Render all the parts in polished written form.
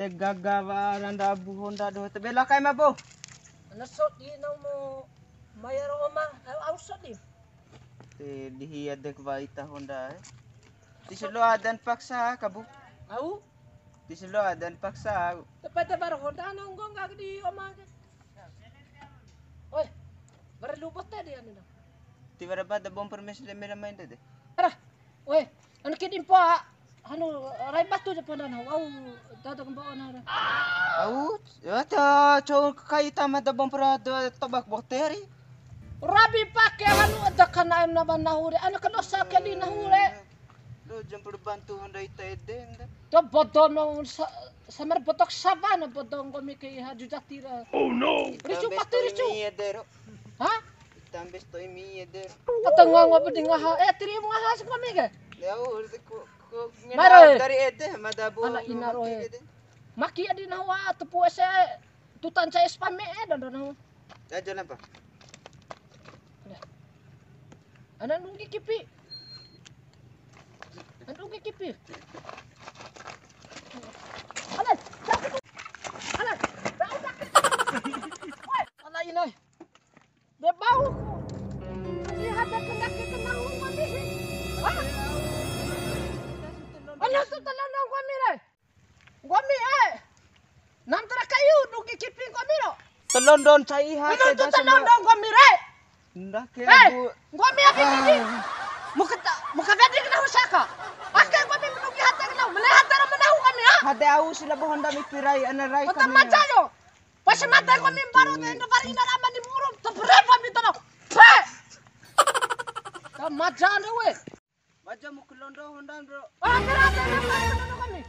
gagawa nanda buhon da do tebela kay mabo. Nasot di na mo mayaro oma ausot di. Dihiyad dek baita honda. Tiselo adan paksa kabu. Au? Tiselo adan paksa. Tepat bar honda nang gong gag di oma. Oi. Berlubot tadi ano na. Tiwara ba da bom permis le mera main de. Ara. Oi, ano kidim pa ano ray batu je pona na. Au, dadang ba na. Au, ata cho kay tama da bom para tobak bokteri. Rabi pake ano ada kana na ba nahuri. Ano kano sa kali nahuri. Lo jam perbantu honda ita edeng da. To bodon no sa mer botok savana bodon ko mi kay haju jatira. Oh no. Ricu pati ricu. Ha? Tambes to imi eder. Katanga nga ba di nga ha. Tiri mo nga ha sa kami ke. Leo ko Mare. dari ede madabo. Ala inaro Maki adi na wa tupu ese tutan sa spam dan na. Aja apa? Ana nunggi kipi. Ana nunggi kipi. Ala. Ala. Ala inay. De bau. Lihat ada kaki kenang kami. Ah. Ano to talan kami re? Kami Nam tara kayu nunggi kipi kami ro. Telondon sa iha. Ano to talan kami re? Ndak kaya bu. Kami abi kiki. Muka bedi kena usaka. Akan kami menunggi hata kena. Melihat tara menahu kami ha. Hade au sila bo honda mi pirai anarai Kota kami. macayo. Pas mata kami baru tendo bari ina raman di murum. Teberapa mi tono. Pe. Macan we. Baja mu kelondo honda bro. Ah berapa kami.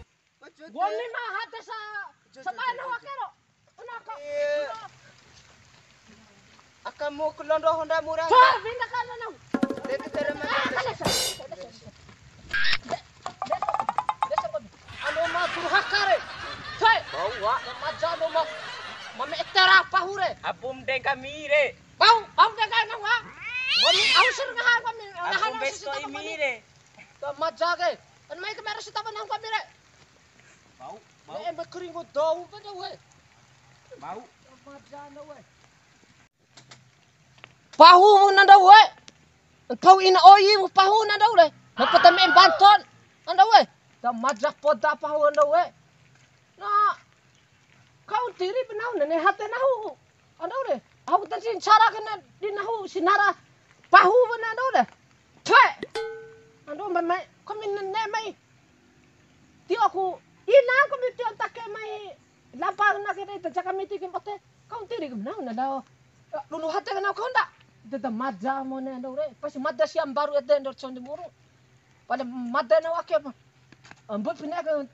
Goni mah hata sa mana wakero. Unaka. Akan mu kelondo honda murah. Pa bina kana nang. Dede tere Ano ma turhakare. Hai. Bawa macan ma. Mame etera pahure. Abum de kami re. Bau de kana wa. Goni ausir nga kami. Abum besto imi re. Majage. An may kamera sa taban ng kami re. Mau, Eh makring ko daw pa daw eh. mau. Majana we. Pahu mo na daw eh. Pau ina oyi mo pahu na daw le. Magpatami ang banton. Ano we? Da majak pod da pahu na daw eh. Na kau tiri benaw na ne hate nahu. Ano le? Aku tansin cara kana dinahu sinara pahu na daw le. Twe. Ano may kami ne may. Ti aku ina kami ti take may lapar na kita ta kami ti kimpote. Kau tiri benaw na daw. Lulu hate kana kau nda. Dada madza mo na daw re. Pasi madza siyang baru ete ndor chondi muru. Pada madza na wake apa. Ambot pinaga.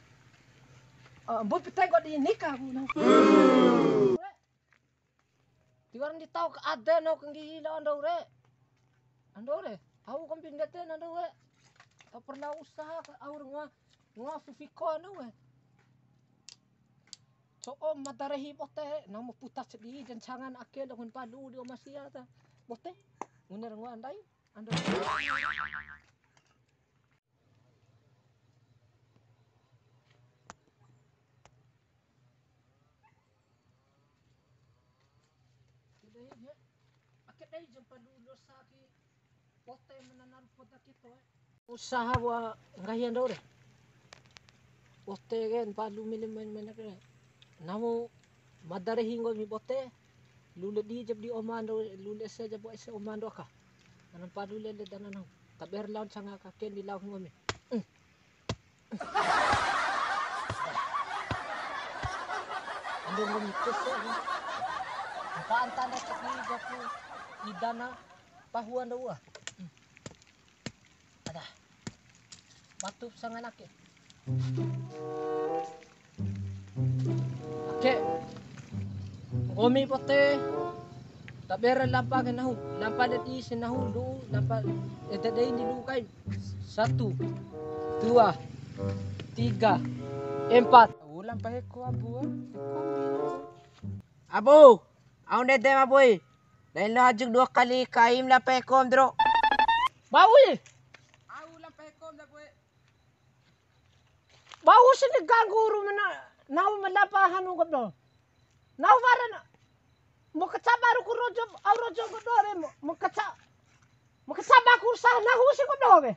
Ambot pitay ko di nikah mo na. Tiwaran di tao ka ada no kang gihila daw re. Ando re. Tahu kang pindate na daw re. Ta pernah usaha ka aur nga fifiko na we. So madarehi pote na mo putas di jancangan akel dengan padu di omasia ta. Bote, nguner ngo andai, ando. Tidai aket dai jumpa dulu saki bote menanar poda kito Usaha wa ngahian do re. Bote gen palu milim men re. Namu madare hingo mi bote. Lule di jab di omando lule se jab ese omando ka anan padu lele danan taber laun sanga ka ken di laun ngomi ando ngomi kese ka antana kaki japu idana pahuan dawa ada batu sanga nake Oke. Ngomi pote tabera lampa nahu lampa di sinahu du lampa eta dei di lukai 1 2 3 4 Ulang pahe ko abu. Abu, aun dede maboy. Lain lo hajug 2 kali kaim la pekom dro. bawi Ulang pahe ko da boy. bawu sini ganggu rumana Nau melapa hanu gobdo. Nau waran mo kaca baru ku rojo au rojo gobdo re mo kaca. Mo kaca baku sah na husi gobdo be.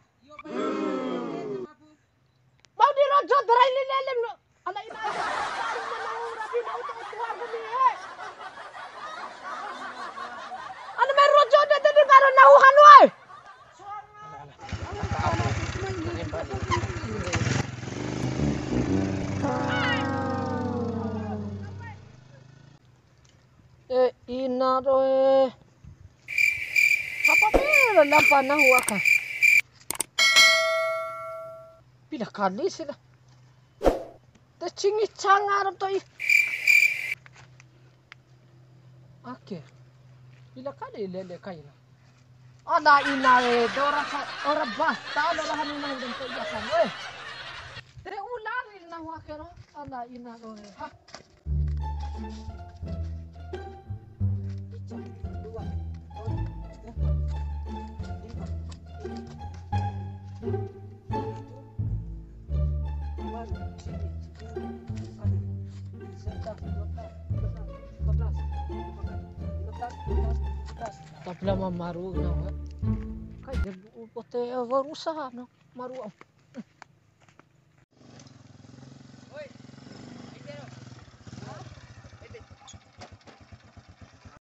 Mau di rojo darai lelem no. Ala ina ina baru nau rabi nau tu tuar gani he. Ana me rojo de de baru nau hanu ai. Ina roe. Apa pera lampa na huwa ka? Pila kali sila. Te chingi changarap to i. Ake. Pila kali lele kaina. Ada ina ora basta ora hanina dan to iya kan we. Tere ulari na huwa ka no. Ada ina roe. Ha. Tapla mamaru na wa. Kay debu pote warusa no maru.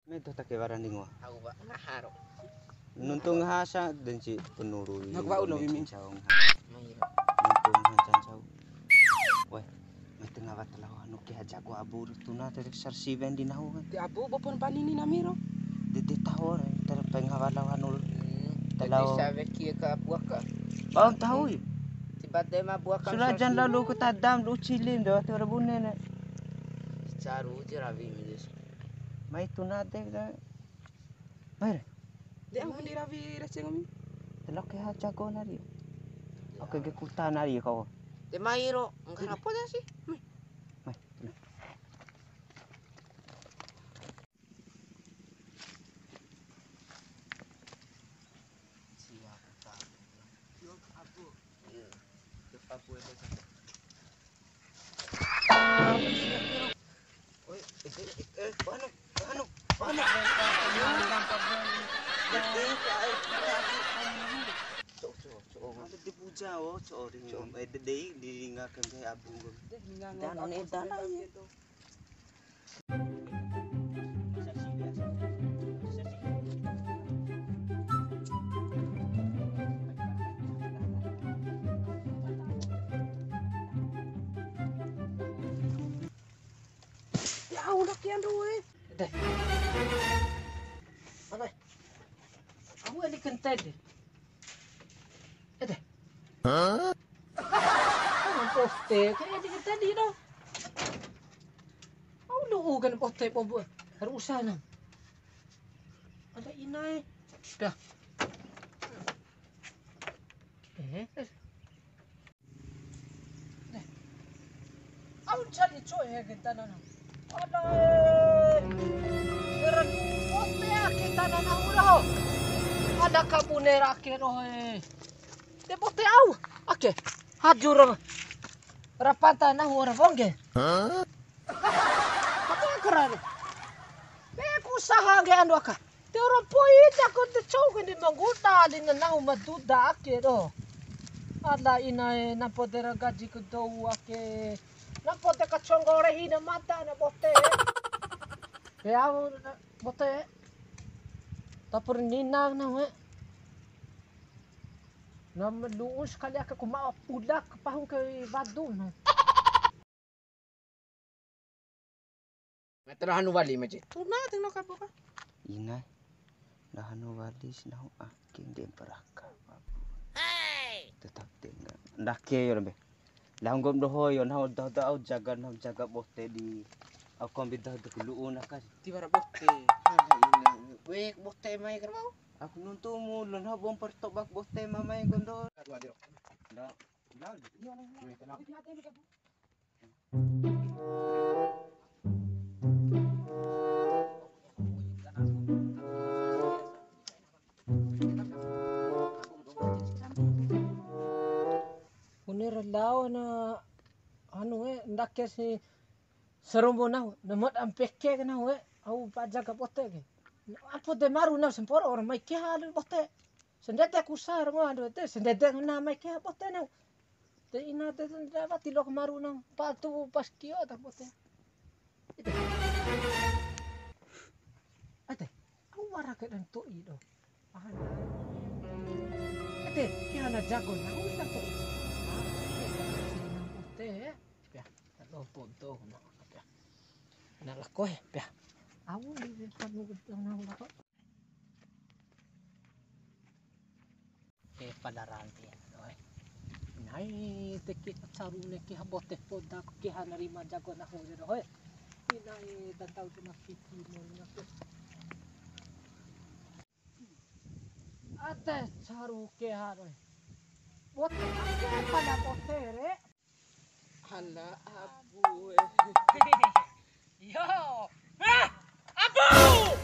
Meto take baranding wa. Aku ba ngaharo. Nuntung hasa dan si penurui. Nagwa ulo bimi. Saung. Mahiro. Nuntung hancan saung. Weh, may tengah batalaw anu ki haja ko abur tuna tere sarsiven di nahu kan. Ti abu bopon panini namiro. Dede tahor tere penghawalaw anu Tadi talaw. sabe kia ka buah ka. Bawang tahu ya. Tiba-tiba mah buah ka. Sulajan lalu ke tadam lu cilin do tere bunen. Caru je rabi mis. Mai tuna te da. Baik. Dia ang hindi rabi rasa kami. Telok ke haja ko nari. Oke ke kuta nari kau. Te mahiro, ang harapo na si. Mai. Siap ka. Yo abu. Iya. Ke papu itu. Oi, paano? Ada di puja oh, sorry. Dede diringakan kayak abung. Dan edan aja. Ya udah kian roe. Deh. Apa? Aku ini kented. Deh. Hah? Ang poste, kaya di kented dito. Aku lu kan poste po. Harus usaha na. Ada inay. Dah. Deh. Aku cari coy ya kita na. Ada. Beran pote kita na ulah. Ada kabunera kero he. De pote au. Oke. Hajur. Rapata na ora bonge. Hah? Apa keran? Beku saha ge anu aka. Te ora poita ko te chou ke di manguta di na maduda kero. Ada ina na podera gaji ko do ake. Na pote ka chongore hina mata na pote. Ya pote. Tapur ninang na we. Na meluus kali aku mau pudak pahung ke badun. Metro wali maji. Tuna tengno ka buka. Ina. Dahanu walis nahu aking dem peraka. Hey. Tetap tinggal. Ndak ke yo be. Lang gom doho yo nahu dah jaga bote di. Aku ambil dah luun akan. Tibara bote. Hala ina. Wek bote mai kermau. Aku nuntung mulun ha bom pertobak bote mamai gom doho. Ndak. Unir lao na anu ndak si Serumbo na namot ang peke na we. Au pa jaga bote ke. Apo de maru na semporo orang mai kia bote. Sendete kusar mo ando te sendete na mai kia bote na. Te ina te dapat tilok maru na patu pas kio ta bote. Ate, au wara ke dan to i do. Ate, kia na jago na u na to. Bote, pia. Lo ponto na. Nak lakoh pia. Awu di panu na lako. Padaran dia doy. Nai teki caru ne ki habote poda ki hanarima jago na ho doy. Inai datau tu makiki mo na. Ate caru ke haroy. Bote pada bote re. Hala abu. Yo! Ah! Abu!